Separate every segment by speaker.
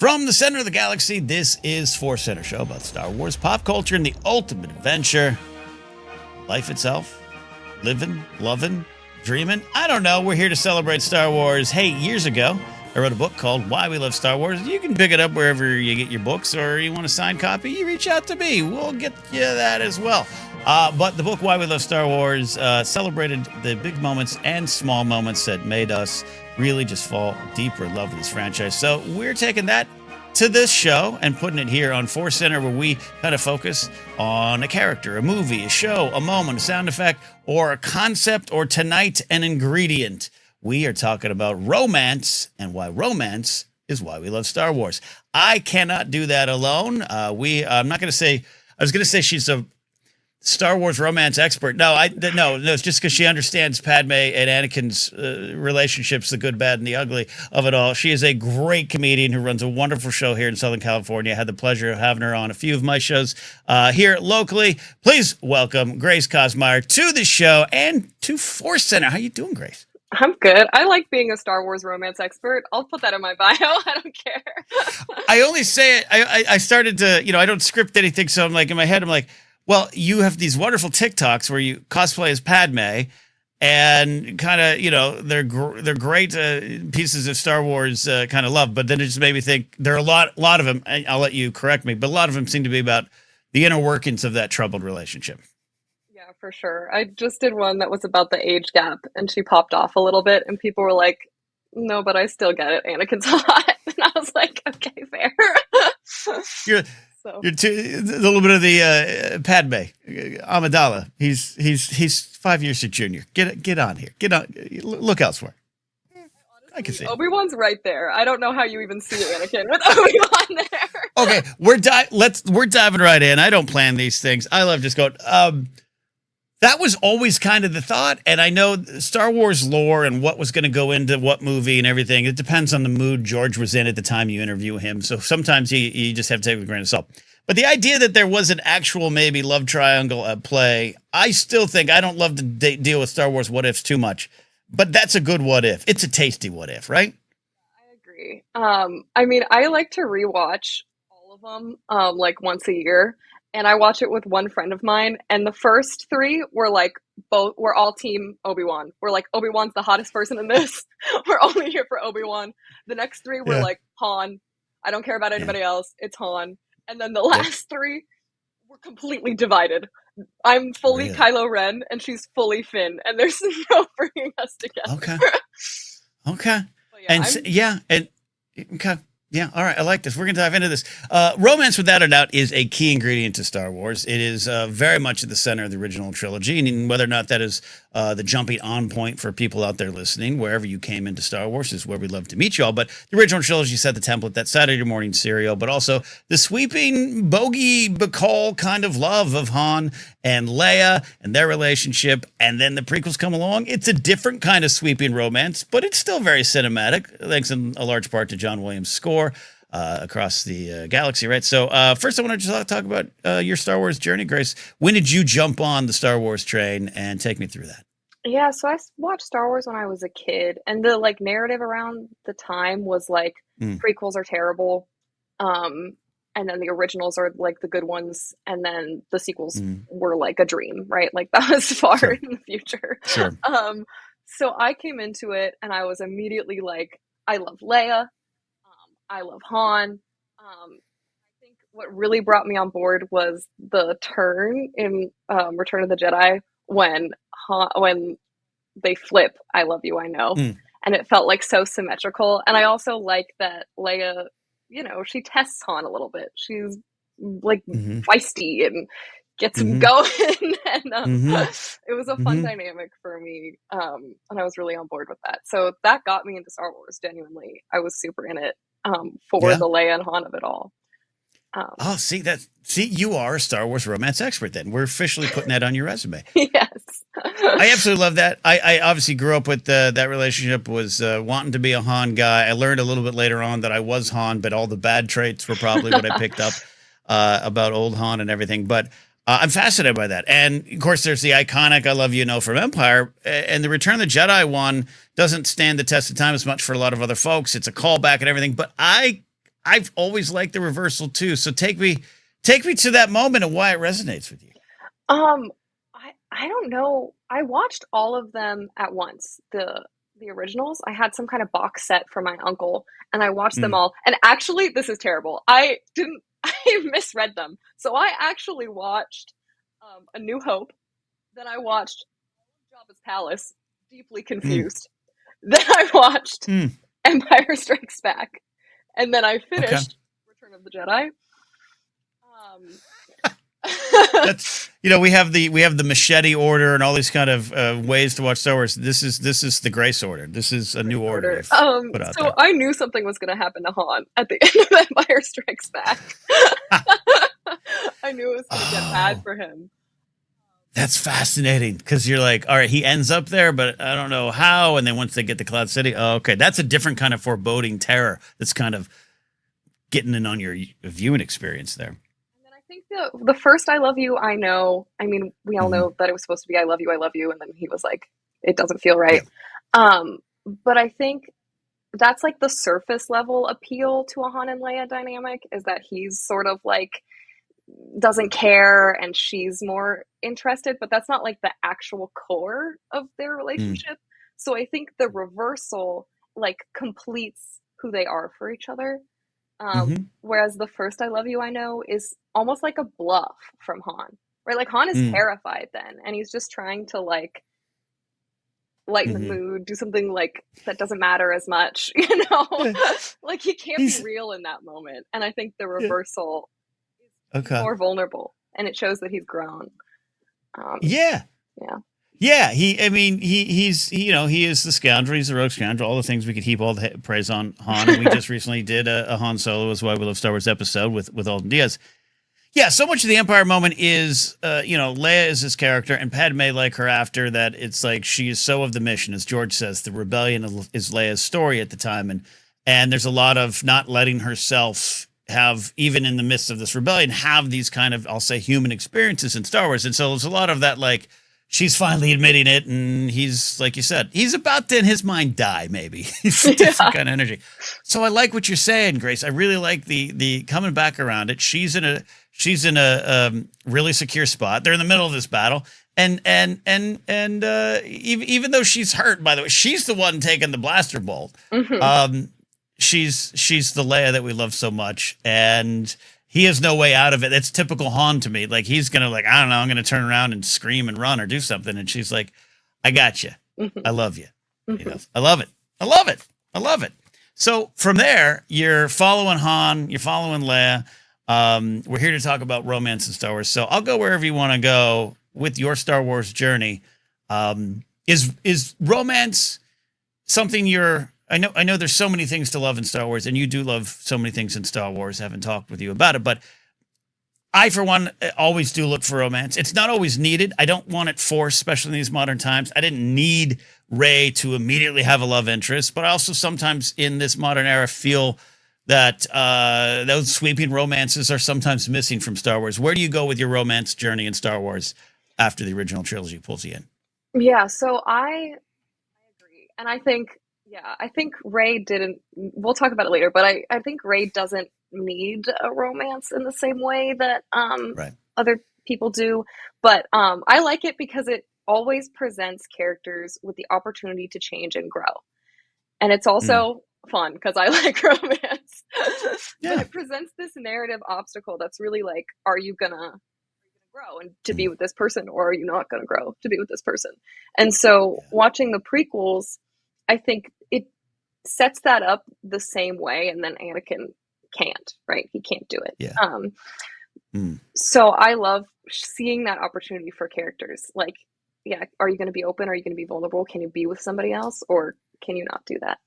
Speaker 1: From the center of the galaxy, this is ForceCenter, show about Star Wars, pop culture, and the ultimate adventure. Life itself. Living, loving, dreaming. I don't know. We're here to celebrate Star Wars. Hey, years ago, I wrote a book called Why We Love Star Wars. You can pick it up wherever you get your books, or you want a signed copy, you reach out to me. We'll get you that as well. But the book Why We Love Star Wars celebrated the big moments and small moments that made us really just fall deeper in love with this franchise. So we're taking that to this show and putting it here on ForceCenter, where we kind of focus on a character, a movie, a show, a moment, a sound effect, or a concept, or tonight, an ingredient. We are talking about romance and why romance is why we love Star Wars. I cannot do that alone. I'm not going to say, I was going to say she's a Star Wars romance expert. No, it's just because she understands Padme and Anakin's relationships, the good, bad, and the ugly of it all. She is a great comedian who runs a wonderful show here in Southern California. I had the pleasure of having her on a few of my shows here locally. Please welcome Grace Kasemeier to the show and to ForceCenter. How you doing, Grace?
Speaker 2: I'm good. I like being a Star Wars romance expert. I'll put that in my bio. I don't care.
Speaker 1: I only say it. I started to, I don't script anything. So I'm like, in my head, I'm like, well, you have these wonderful TikToks where you cosplay as Padme, and kind of, they're great pieces of Star Wars kind of love. But then it just made me think there are a lot of them. I'll let you correct me, but a lot of them seem to be about the inner workings of that troubled relationship.
Speaker 2: Yeah, for sure. I just did one that was about the age gap, and she popped off a little bit, and people were like, "No, but I still get it. Anakin's hot," and I was like, "Okay, fair."
Speaker 1: You're a little bit of the Padme Amidala. He's 5 years your junior. Get on here. Get on. Look elsewhere. I can see
Speaker 2: Obi-Wan's right there. I don't know how you even see Anakin with Obi-Wan there.
Speaker 1: Okay, we're diving right in. I don't plan these things. I love just going. That was always kind of the thought, and I know Star Wars lore and what was going to go into what movie and everything. It depends on the mood George was in at the time you interview him. So sometimes you just have to take it with a grain of salt. But the idea that there was an actual maybe love triangle at play, I still think I don't love to deal with Star Wars what ifs too much, but that's a good what if. It's a tasty what if, right?
Speaker 2: I agree. I mean, I like to rewatch all of them like once a year. And I watch it with one friend of mine, and the first three were like we're all team Obi-Wan. We're like, Obi-Wan's the hottest person in this. We're only here for Obi-Wan. The next three were like Han. I don't care about anybody else. It's Han. And then the last three were completely divided. I'm fully Kylo Ren, and she's fully Finn, and there's no bringing us together.
Speaker 1: Okay. Okay. Yeah, all right. I like this. We're going to dive into this. Romance, without a doubt, is a key ingredient to Star Wars. It is very much at the center of the original trilogy, and whether or not that is the jumping on point for people out there listening, wherever you came into Star Wars is where we'd love to meet you all. But the original trilogy set the template, that Saturday morning serial, but also the sweeping bogey Bacall kind of love of Han and Leia and their relationship. And then the prequels come along. It's a different kind of sweeping romance, but it's still very cinematic, thanks in a large part to John Williams' score across the galaxy, right? So first I want to just talk about your Star Wars journey, Grace. When did you jump on the Star Wars train, and take me through that?
Speaker 2: Yeah, so I watched Star Wars when I was a kid, and the like narrative around the time was like prequels are terrible, and then the originals are like the good ones, and then the sequels were like a dream, right? Like that was far in the future.
Speaker 1: Sure.
Speaker 2: So I came into it, and I was immediately like, I love Leia. I love Han. I think what really brought me on board was the turn in Return of the Jedi when they flip, "I love you, I know," and it felt like so symmetrical. And I also like that Leia, she tests Han a little bit. She's like feisty and gets him going, and it was a fun dynamic for me, and I was really on board with that. So that got me into Star Wars. Genuinely, I was super in it. For the Leia and Han of it all.
Speaker 1: You are a Star Wars romance expert then. We're officially putting that on your resume.
Speaker 2: Yes.
Speaker 1: I absolutely love that. I obviously grew up with that relationship, was wanting to be a Han guy. I learned a little bit later on that I was Han, but all the bad traits were probably what I picked up about old Han and everything. But I'm fascinated by that. And of course, there's the iconic "I Love You, Know" from Empire, and the Return of the Jedi one doesn't stand the test of time as much for a lot of other folks. It's a callback and everything, but I I've always liked the reversal too. So take me to that moment and why it resonates with you.
Speaker 2: Um, I don't know. I watched all of them at once. The originals. I had some kind of box set from my uncle, and I watched them
Speaker 1: Mm.
Speaker 2: all. And actually, this is terrible. I didn't. I misread them. So I actually watched A New Hope. Then I watched Jabba's Palace, deeply
Speaker 1: Mm.
Speaker 2: confused. Then I watched
Speaker 1: Mm.
Speaker 2: Empire Strikes Back, and then I
Speaker 1: Okay.
Speaker 2: finished Return of the Jedi. Um,
Speaker 1: That's we have the machete order and all these kind of ways to watch Star Wars. This is the Grace order. This is a new order
Speaker 2: order.
Speaker 1: they've put out
Speaker 2: So
Speaker 1: there.
Speaker 2: I knew something was going to happen to Han at the end of Empire Strikes Back. I knew it was going to get bad for him.
Speaker 1: That's fascinating because you're like, all right, he ends up there, but I don't know how. And then once they get to Cloud City, oh, okay, that's a different kind of foreboding terror. That's kind of getting in on your viewing experience there.
Speaker 2: And then I think the first "I love you," I know. I mean, we all
Speaker 1: Mm-hmm.
Speaker 2: know that it was supposed to be "I love you," and then he was like, "It doesn't feel
Speaker 1: Yeah.
Speaker 2: right." Um, but I think that's like the surface level appeal to a Han and Leia dynamic is that he's sort of like doesn't care and she's more interested, but that's not like the actual core of their
Speaker 1: Mm.
Speaker 2: relationship. So I think the reversal like completes who they are for each other.
Speaker 1: Mm-hmm.
Speaker 2: Whereas the first "I love you," I know is almost like a bluff from Han, right? Like Han is
Speaker 1: Mm.
Speaker 2: terrified then, and he's just trying to like lighten the
Speaker 1: Mm-hmm.
Speaker 2: mood, do something like that doesn't matter as much,
Speaker 1: Yeah.
Speaker 2: like he can't be
Speaker 1: He's
Speaker 2: real in that moment. And I think the
Speaker 1: yeah.
Speaker 2: reversal he's
Speaker 1: Okay.
Speaker 2: more vulnerable and it shows that he's grown.
Speaker 1: Yeah.
Speaker 2: Yeah.
Speaker 1: Yeah, he is the scoundrel. He's the rogue scoundrel. All the things we could heap all the praise on Han, and we just recently did a Han Solo is Why We Love Star Wars episode with Alden Diaz. Yeah, so much of the Empire moment is, Leia is this character, and Padme like her after that. It's like she is so of the mission, as George says. The rebellion is Leia's story at the time, and there's a lot of not letting herself have, even in the midst of this rebellion, have these kind of, I'll say, human experiences in Star Wars. And so there's a lot of that, like, she's finally admitting it, and he's, like you said, he's about to, in his mind, die, maybe. It's a different kind of energy. So I like what you're saying, Grace. I really like the coming back around it. She's in a really secure spot. They're in the middle of this battle. And even though she's hurt, by the way, she's the one taking the blaster bolt.
Speaker 2: Mm-hmm.
Speaker 1: She's the Leia that we love so much, and he has no way out of it. That's typical Han to me. Like he's gonna I don't know, I'm gonna turn around and scream and run or do something, and she's like, "I got you.
Speaker 2: Mm-hmm.
Speaker 1: I love you."
Speaker 2: Mm-hmm.
Speaker 1: I love it. I love it. I love it. So from there, you're following Han, you're following Leia. We're here to talk about romance in Star Wars, so I'll go wherever you want to go with your Star Wars journey. Is romance something you're I know there's so many things to love in Star Wars, and you do love so many things in Star Wars. I haven't talked with you about it, but I, for one, always do look for romance. It's not always needed. I don't want it forced, especially in these modern times. I didn't need Rey to immediately have a love interest, but I also sometimes in this modern era feel that those sweeping romances are sometimes missing from Star Wars. Where do you go with your romance journey in Star Wars after the original trilogy pulls you in?
Speaker 2: Yeah, so I agree. And I think Rey didn't, we'll talk about it later, but I think Rey doesn't need a romance in the same way that
Speaker 1: Right.
Speaker 2: other people do. But I like it because it always presents characters with the opportunity to change and grow. And it's also fun because I like romance. But
Speaker 1: Yeah.
Speaker 2: it presents this narrative obstacle that's really like, are you gonna grow and to be with this person, or are you not gonna grow to be with this person? And so watching the prequels, I think it sets that up the same way, and then Anakin can't, right? He can't do it.
Speaker 1: Yeah.
Speaker 2: So I love seeing that opportunity for characters. Like, yeah, are you going to be open? Are you going to be vulnerable? Can you be with somebody else, or can you not do that?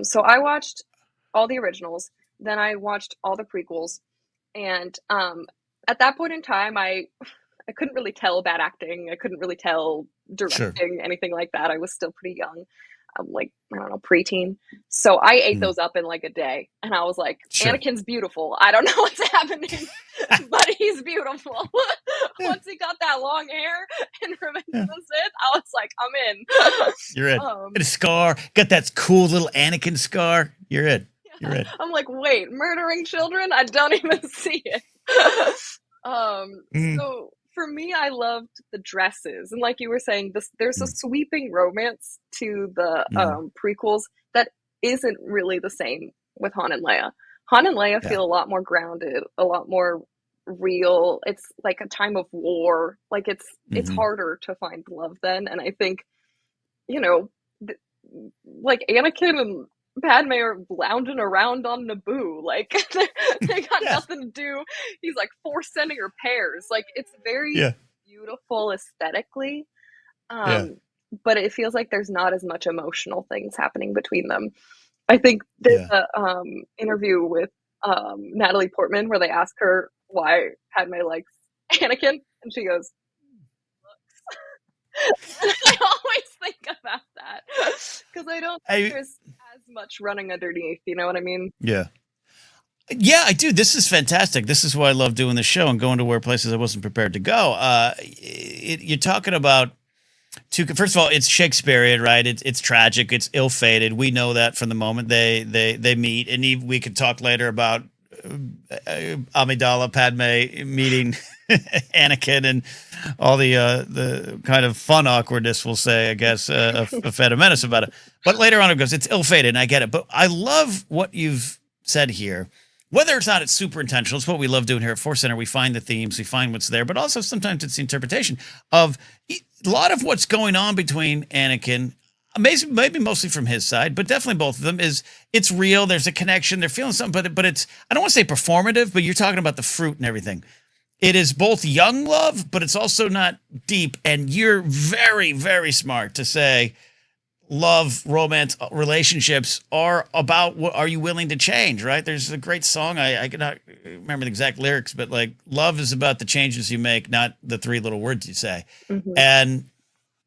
Speaker 2: So I watched all the originals, then I watched all the prequels, and at that point in time, I couldn't really tell bad acting. I couldn't really tell directing, anything like that. I was still pretty young. Like, I don't know, preteen. So I ate those up in like a day. And I was like, Anakin's beautiful. I don't know what's happening, but he's beautiful. Once he got that long hair in Revenge of the Sith, I was like, I'm in.
Speaker 1: You're in. Got a scar. Got that cool little Anakin scar. You're in.
Speaker 2: Yeah.
Speaker 1: You're right.
Speaker 2: I'm like, wait, murdering children? I don't even see it.
Speaker 1: Mm,
Speaker 2: So for me, I loved the dresses, and like you were saying, there's a
Speaker 1: mm,
Speaker 2: sweeping romance to the
Speaker 1: mm.
Speaker 2: prequels that isn't really the same with Han and Leia. Han and Leia
Speaker 1: Yeah.
Speaker 2: feel a lot more grounded, a lot more real. It's like a time of war. Like it's
Speaker 1: Hmm.
Speaker 2: harder to find love then, and I think you know, th- like Anakin and Padme are lounging around on Naboo. Like they got
Speaker 1: Yeah.
Speaker 2: nothing to do. He's like force sending her pairs. Like it's very
Speaker 1: Yeah.
Speaker 2: beautiful aesthetically.
Speaker 1: Yeah.
Speaker 2: Um, but it feels like there's not as much emotional things happening between them. I think there's
Speaker 1: Yeah.
Speaker 2: a interview with Natalie Portman where they ask her why Padme likes Anakin, and she goes, I always think about that because I don't think
Speaker 1: I
Speaker 2: there's as much running underneath. You know what I mean?
Speaker 1: yeah. Yeah, I do. This is fantastic. This is why I love doing the show and going to where places I wasn't prepared to go. You're talking about two. First of all, it's Shakespearean, right? It's tragic. It's ill-fated. We know that from the moment they meet, and we could talk later about Amidala Padme meeting Anakin and all the kind of fun awkwardness, we'll say, I guess, of Phantom Menace about it. But later on, it goes, it's ill-fated, and I get it. But I love what you've said here. Whether it's not, it's super intentional. It's what we love doing here at ForceCenter. We find the themes, we find what's there, but also sometimes it's the interpretation of a lot of what's going on between Anakin. Maybe mostly from his side, but definitely both of them is it's real. There's a connection. They're feeling something, but it's I don't want to say performative, but you're talking about the fruit and everything. It is both young love, but it's also not deep. And you're very, very smart to say love, romance, relationships are about what are you willing to change, right? There's a great song. I cannot remember the exact lyrics, but like love is about the changes you make, not the three little words you say.
Speaker 2: Mm-hmm.
Speaker 1: And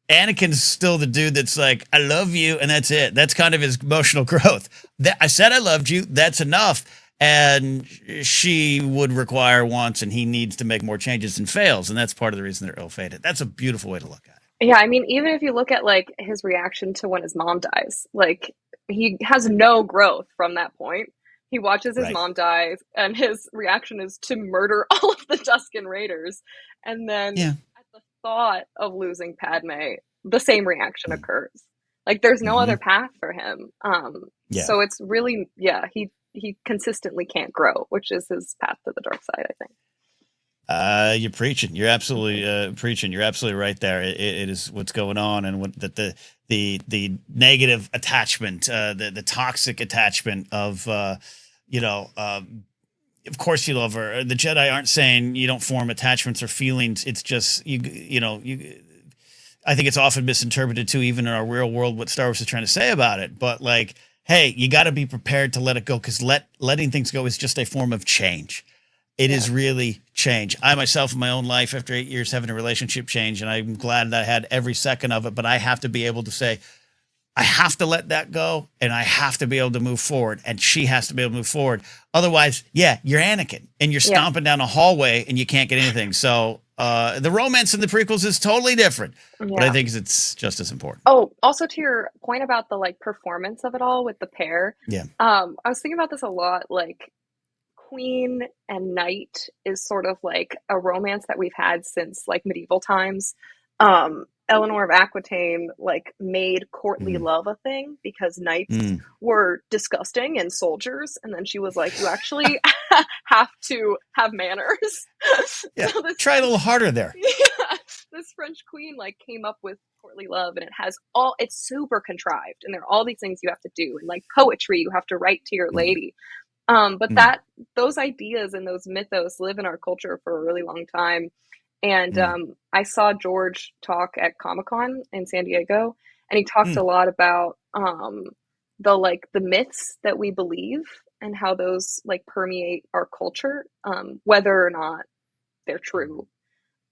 Speaker 1: Anakin's still the dude that's like, I love you, and that's it. That's kind of his emotional growth. That I said I loved you, that's enough. And she would require wants, and he needs to make more changes and fails. And that's part of the reason they're ill-fated. That's a beautiful way to look at it.
Speaker 2: Yeah, I mean, even if you look at like his reaction to when his mom dies, like he has no growth from that point. He watches his
Speaker 1: Right.
Speaker 2: mom die, and his reaction is to murder all of the Tusken Raiders. And then
Speaker 1: Yeah.
Speaker 2: at the thought of losing Padme, the same reaction
Speaker 1: Mm.
Speaker 2: occurs. Like there's no
Speaker 1: Mm-hmm.
Speaker 2: other path for him.
Speaker 1: Yeah.
Speaker 2: So it's really, yeah, he consistently can't grow, which is his path to the dark side, I think.
Speaker 1: You're preaching. You're absolutely preaching. You're absolutely right there. It is what's going on, and what that the negative attachment, the toxic attachment of you know. Of course, you love her. The Jedi aren't saying you don't form attachments or feelings. It's just you. I think it's often misinterpreted too, even in our real world, what Star Wars is trying to say about it. But like, hey, you got to be prepared to let it go because letting things go is just a form of change. It
Speaker 2: Yeah.
Speaker 1: is really change. I myself in my own life, after 8 years having a relationship change, and I'm glad that I had every second of it, but I have to be able to say, I have to let that go and I have to be able to move forward. And she has to be able to move forward. Otherwise, yeah, you're Anakin and you're
Speaker 2: Yeah.
Speaker 1: stomping down a hallway and you can't get anything. So the romance in the prequels is totally different, but I
Speaker 2: Yeah.
Speaker 1: think it's just as important.
Speaker 2: Oh, also to your point about the like performance of it all with the pair,
Speaker 1: Yeah.
Speaker 2: I was thinking about this a lot. Like Queen and Knight is sort of like a romance that we've had since like medieval times. Eleanor of Aquitaine like made courtly
Speaker 1: Mm,
Speaker 2: love a thing because knights
Speaker 1: mm.
Speaker 2: were disgusting and soldiers, and then she was like, "You actually have to have manners."
Speaker 1: Yeah.
Speaker 2: So this
Speaker 1: Try a little harder there.
Speaker 2: yeah, this French queen like came up with courtly love, and it has all it's super contrived, and there are all these things you have to do, and like poetry you have to write to your
Speaker 1: Mm,
Speaker 2: lady. But
Speaker 1: mm,
Speaker 2: those ideas and those mythos live in our culture for a really long time. And
Speaker 1: mm,
Speaker 2: I saw George talk at Comic-Con in San Diego, and he talked
Speaker 1: mm.
Speaker 2: a lot about the myths that we believe and how those like permeate our culture, whether or not they're true.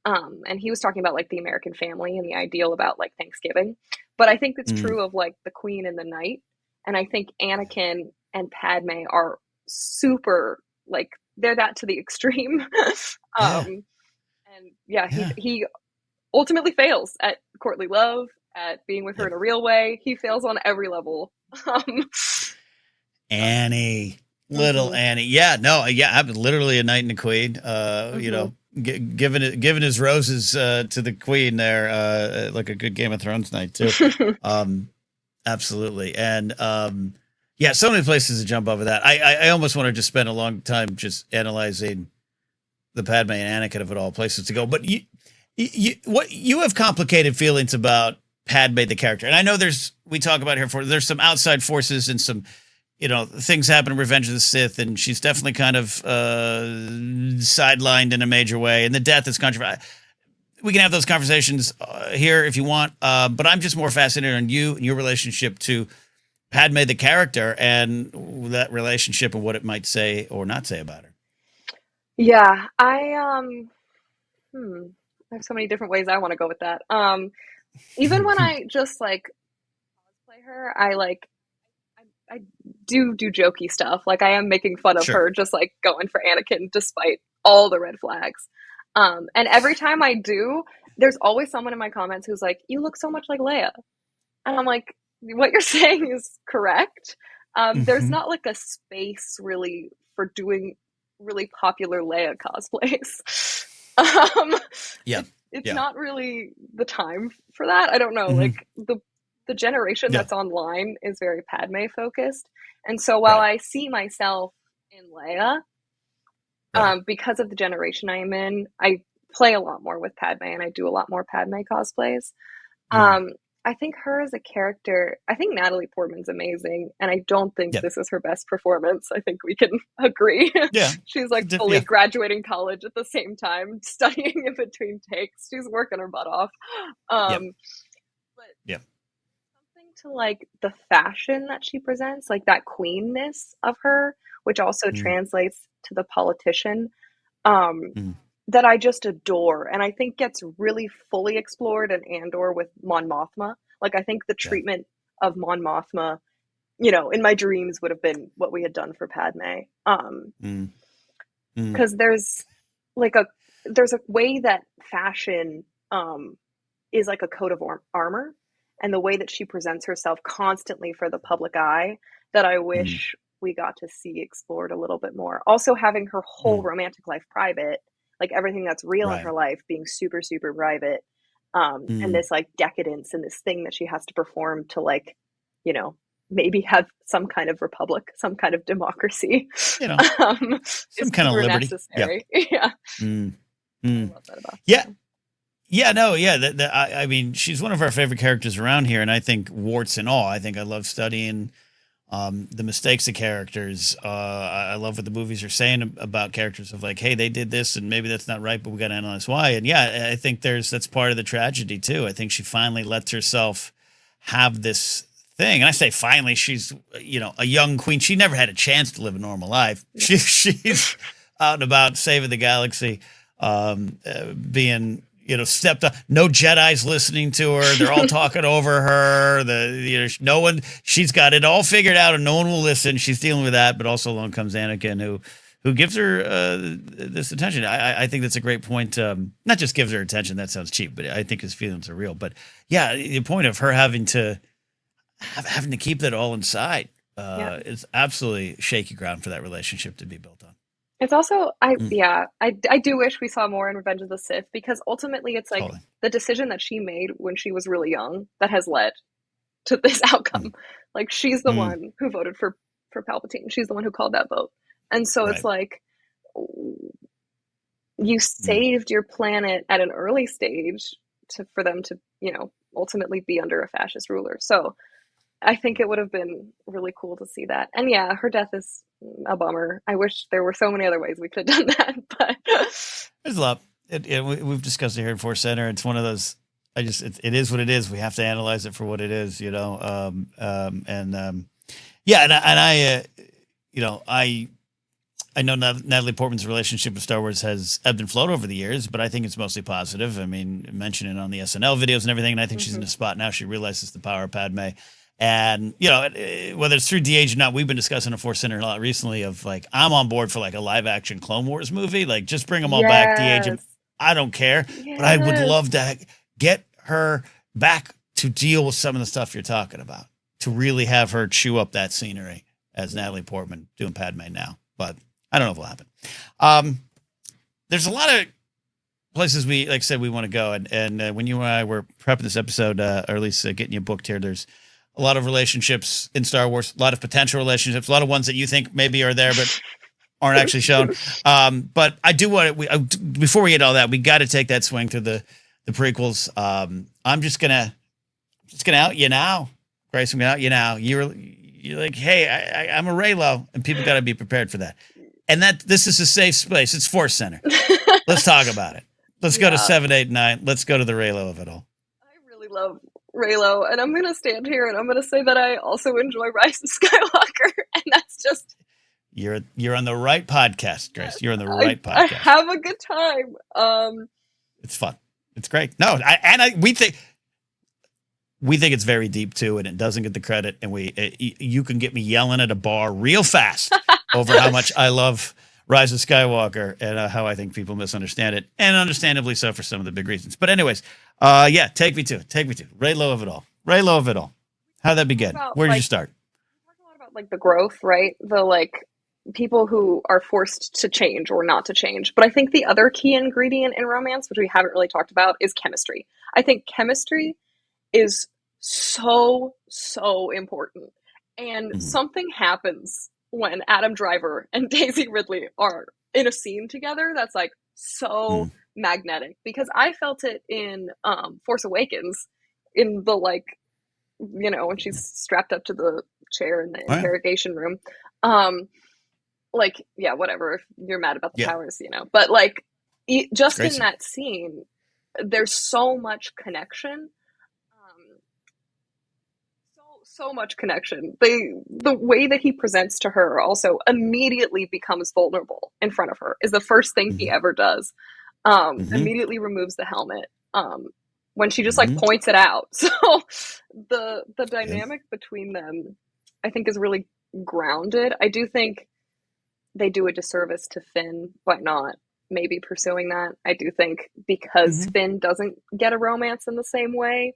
Speaker 2: And he was talking about like the American family and the ideal about like Thanksgiving. But I think it's
Speaker 1: Mm.
Speaker 2: true of like the Queen and the Knight. And I think Anakin and Padme are super like they're that to the extreme.
Speaker 1: Yeah.
Speaker 2: um, and yeah,
Speaker 1: Yeah.
Speaker 2: he ultimately fails at courtly love, at being with her
Speaker 1: Yep.
Speaker 2: in a real way. He fails on every level. Um,
Speaker 1: Annie, little
Speaker 2: Hmm.
Speaker 1: Annie. Yeah, no, yeah, I'm literally a knight and a queen.
Speaker 2: Hmm.
Speaker 1: Giving his roses to the queen there, like a good Game of Thrones night too. Um, absolutely, and yeah, so many places to jump over that. I almost want to just spend a long time just analyzing the Padme and Anakin of it all places to go. But what you have complicated feelings about Padme the character, and I know we talk about her for there's some outside forces and some things happen in Revenge of the Sith, and she's definitely kind of sidelined in a major way, and the death is controversial. We can have those conversations here if you want, but I'm just more fascinated on you and your relationship to Padme the character and that relationship and what it might say or not say about her.
Speaker 2: Yeah, I have so many different ways I want to go with that. Even when I just like cosplay her, I do jokey stuff. Like I am making fun of
Speaker 1: Sure.
Speaker 2: her, just like going for Anakin despite all the red flags. And every time I do, there's always someone in my comments who's like, "You look so much like Leia," and I'm like, "What you're saying is correct." There's
Speaker 1: Hmm.
Speaker 2: not like a space really for doing really popular Leia cosplays. um,
Speaker 1: Yeah.
Speaker 2: it's
Speaker 1: Yeah.
Speaker 2: not really the time for that. I don't know.
Speaker 1: Hmm.
Speaker 2: Like the generation
Speaker 1: Yeah.
Speaker 2: that's online is very Padme focused, and so while
Speaker 1: Right.
Speaker 2: I see myself in Leia,
Speaker 1: Right.
Speaker 2: because of the generation I am in, I play a lot more with Padme, and I do a lot more Padme cosplays.
Speaker 1: Mm.
Speaker 2: Um, I think her as a character, I think Natalie Portman's amazing, and I don't think
Speaker 1: Yeah.
Speaker 2: this is her best performance. I think we can agree.
Speaker 1: Yeah.
Speaker 2: She's like fully
Speaker 1: Yeah.
Speaker 2: graduating college at the same time, studying in between takes. She's working her butt off.
Speaker 1: Yeah.
Speaker 2: But
Speaker 1: Yeah.
Speaker 2: something to like the fashion that she presents, like that queenness of her, which also
Speaker 1: Mm.
Speaker 2: translates to the politician. Um,
Speaker 1: Mm.
Speaker 2: that I just adore, and I think gets really fully explored in Andor with Mon Mothma. Like I think the
Speaker 1: Yeah.
Speaker 2: treatment of Mon Mothma, in my dreams would have been what we had done for Padme.
Speaker 1: Mm. Mm.
Speaker 2: Because like a there's a way that fashion is like a coat of armor, and the way that she presents herself constantly for the public eye that I
Speaker 1: Mm.
Speaker 2: wish we got to see explored a little bit more. Also, having her whole
Speaker 1: Mm.
Speaker 2: romantic life private, like everything that's real in
Speaker 1: Right.
Speaker 2: her life being super, super private, and
Speaker 1: Mm.
Speaker 2: this like decadence and this thing that she has to perform to like, you know, maybe have some kind of republic, some kind of democracy,
Speaker 1: You know,
Speaker 2: um,
Speaker 1: some
Speaker 2: is
Speaker 1: kind of
Speaker 2: super
Speaker 1: liberty. Yeah.
Speaker 2: necessary. Yeah,
Speaker 1: Mm.
Speaker 2: I
Speaker 1: Mm.
Speaker 2: love that about
Speaker 1: Yeah.
Speaker 2: her.
Speaker 1: Yeah, no, yeah. I mean, she's one of our favorite characters around here, and I think warts and all. I think I love studying the mistakes of characters. I love what the movies are saying about characters of like, hey, they did this, and maybe that's not right, but we got to analyze why. And yeah, I think that's part of the tragedy too. I think she finally lets herself have this thing, and I say finally, she's a young queen. She never had a chance to live a normal life. She's out and about saving the galaxy, being stepped up. No Jedi's listening to her. They're all talking over her. No one. She's got it all figured out, and no one will listen. She's dealing with that, but also along comes Anakin, who gives her this attention. I think that's a great point. Not just gives her attention. That sounds cheap, but I think his feelings are real. But yeah, the point of her having to keep that all inside
Speaker 2: Yeah.
Speaker 1: is absolutely shaky ground for that relationship to be built on.
Speaker 2: It's also
Speaker 1: Mm,
Speaker 2: I do wish we saw more in Revenge of the Sith because ultimately it's like
Speaker 1: totally.
Speaker 2: the decision that she made when she was really young that has led to this
Speaker 1: Mm,
Speaker 2: outcome. Like she's the
Speaker 1: mm,
Speaker 2: one who voted for Palpatine. She's the one who called that vote. And so it's
Speaker 1: right.
Speaker 2: like you
Speaker 1: Mm,
Speaker 2: saved your planet at an early stage for them to, ultimately be under a fascist ruler. So I think it would have been really cool to see that. And yeah, her death is a bummer. I wish there were so many other ways we could have done that, but
Speaker 1: there's a lot. We've discussed it here at ForceCenter. It's one of those. It is what it is. We have to analyze it for what it is, yeah, I know Natalie Portman's relationship with Star Wars has ebbed and flowed over the years, but I think it's mostly positive. I mean, mentioned it on the SNL videos and everything, and I think she's in a
Speaker 2: mhm.
Speaker 1: spot now. She realizes the power of Padme, and whether it's through DH or not, we've been discussing a Force Center a lot recently. Of like, I'm on board for like a live action Clone Wars movie. Like, just bring them all back, DH.
Speaker 2: Yes.
Speaker 1: I don't care, but I would
Speaker 2: Yes.
Speaker 1: love to get her back to deal with some of the stuff you're talking about, to really have her chew up that scenery as Natalie Portman doing Padme now, but I don't know if it'll happen. There's a lot of places we, like I said, we want to go. And when you and I were prepping this episode, or at least getting you booked here, there's a lot of relationships in Star Wars, a lot of potential relationships, a lot of ones that you think maybe are there, but aren't actually shown. But I do want to, before we get all that, we got to take that swing through the prequels. I'm just gonna out you now, Grace. I'm gonna out you now. You're like, hey, I'm a Reylo, and people got to be prepared for that. And that this is a safe space. It's ForceCenter. Let's talk about it. Let's go to 7, 8, 9. Let's go to the Reylo of it all.
Speaker 2: I really love Reylo, and I'm going to stand here and I'm going to say that I also enjoy Rise of Skywalker, and that's just...
Speaker 1: You're on the right podcast, Grace. You're on the right podcast.
Speaker 2: I have a good time.
Speaker 1: It's fun. It's great. No, we think it's very deep too, and it doesn't get the credit. And you can get me yelling at a bar real fast over how much I love Rise of Skywalker and how I think people misunderstand it, and understandably so for some of the big reasons. But anyways, take me to it. Reylo of it all. Reylo of it all. How'd that begin? Where did you start?
Speaker 2: We talk a lot about like the growth, right? The like people who are forced to change or not to change. But I think the other key ingredient in romance, which we haven't really talked about, is chemistry. I think chemistry is so important. And something happens when Adam Driver and Daisy Ridley are in a scene together that's like so magnetic, because I felt it in Force Awakens, in the like, you know, when she's strapped up to the chair in the interrogation room. Like, yeah, whatever, if you're mad about the powers, you know, but like just in that scene, there's so much connection. So much connection. The way that he presents to her also immediately becomes vulnerable in front of her is the first thing he ever does. Immediately removes the helmet when she just like points it out. So the dynamic between them, I think, is really grounded. I do think they do a disservice to Finn by not maybe pursuing that. I do think because Finn doesn't get a romance in the same way,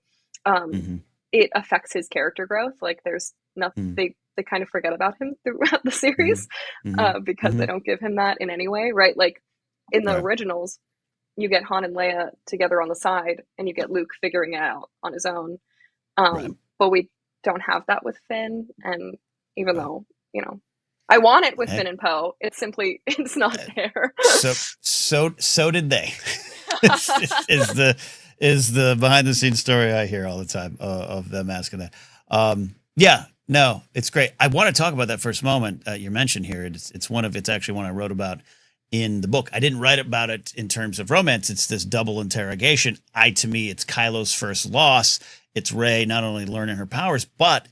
Speaker 2: it affects his character growth. Like there's nothing, they kind of forget about him throughout the series because they don't give him that in any way, right? Like in the originals, you get Han and Leia together on the side and you get Luke figuring it out on his own. But we don't have that with Finn. And even though, you know, I want it with Finn and Poe, it's not there.
Speaker 1: So did they. is the behind the scenes story I hear all the time of them asking that. No, it's great. I want to talk about that first moment you mentioned here. It's actually one I wrote about in the book. I didn't write about it in terms of romance. It's this double interrogation. To me, it's Kylo's first loss. It's Rey not only learning her powers, but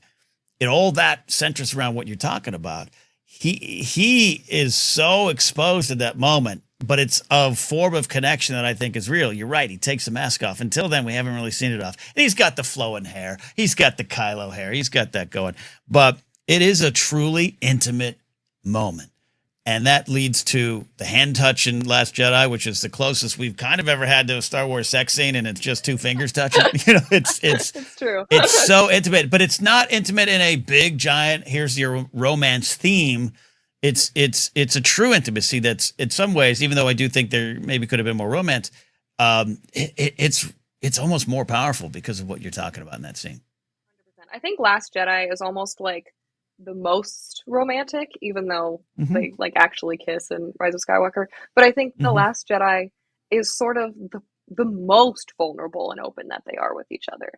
Speaker 1: all that centers around what you're talking about. He is so exposed at that moment, but it's a form of connection that I think is real. You're right. He takes the mask off. Until then, we haven't really seen it off. And he's got the flowing hair. He's got the Kylo hair. He's got that going. But it is a truly intimate moment. And that leads to the hand touch in Last Jedi, which is the closest we've kind of ever had to a Star Wars sex scene, and it's just two fingers touching. You know, it's
Speaker 2: true.
Speaker 1: It's so intimate, but it's not intimate in a big giant, here's your romance theme. It's a true intimacy that's in some ways, even though I do think there maybe could have been more romance, it's almost more powerful because of what you're talking about in that scene.
Speaker 2: 100%. I think Last Jedi is almost like the most romantic, even though they like actually kiss in Rise of Skywalker. But I think The Last Jedi is sort of the most vulnerable and open that they are with each other.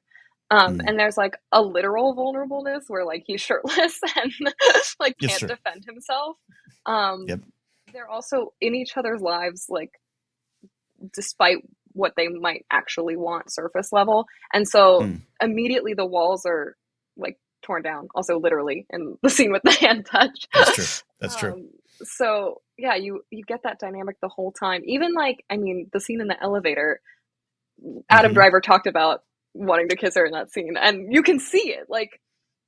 Speaker 2: And there's like a literal vulnerableness where like he's shirtless and like can't defend himself. They're also in each other's lives, like despite what they might actually want surface level. And so immediately the walls are like torn down, also literally in the scene with the hand touch.
Speaker 1: That's true.
Speaker 2: So yeah, you get that dynamic the whole time. Even like, I mean, the scene in the elevator, Adam Driver talked about wanting to kiss her in that scene, and you can see it. Like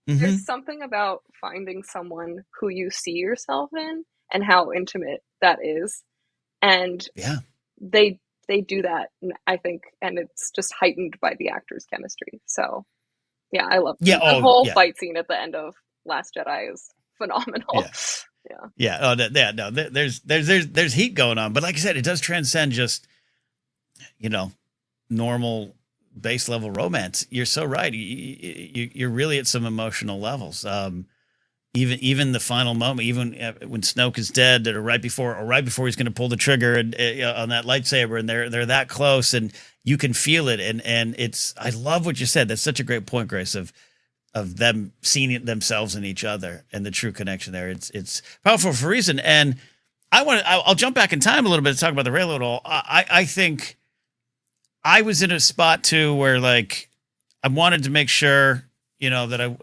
Speaker 2: there's something about finding someone who you see yourself in and how intimate that is. And they do that, I think, and it's just heightened by the actors' chemistry. So yeah, I love the whole fight scene at the end of Last Jedi is phenomenal.
Speaker 1: Yeah.
Speaker 2: Yeah.
Speaker 1: Yeah. Oh, yeah. No, there's heat going on, but like I said, it does transcend just, you know, normal base level romance. You're so right. You're really at some emotional levels. Even the final moment, even when Snoke is dead, or right before he's going to pull the trigger and on that lightsaber, and they're that close, and you can feel it, and it's. I love what you said. That's such a great point, Grace, of them seeing it themselves in each other and the true connection there. It's powerful for a reason. And I'll jump back in time a little bit to talk about the Reylo at all. I think I was in a spot too where like I wanted to make sure, that